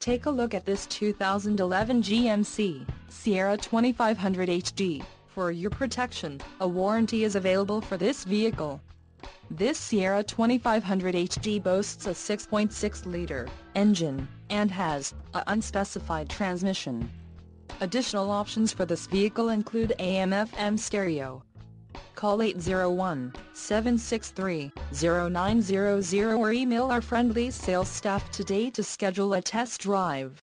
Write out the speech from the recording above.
Take a look at this 2011 GMC Sierra 2500 HD. For your protection, a warranty is available for this vehicle. This Sierra 2500 HD boasts a 6.6-liter engine, and has an unspecified transmission. Additional options for this vehicle include AM/FM stereo. Call 801-763-0900 or email our friendly sales staff today to schedule a test drive.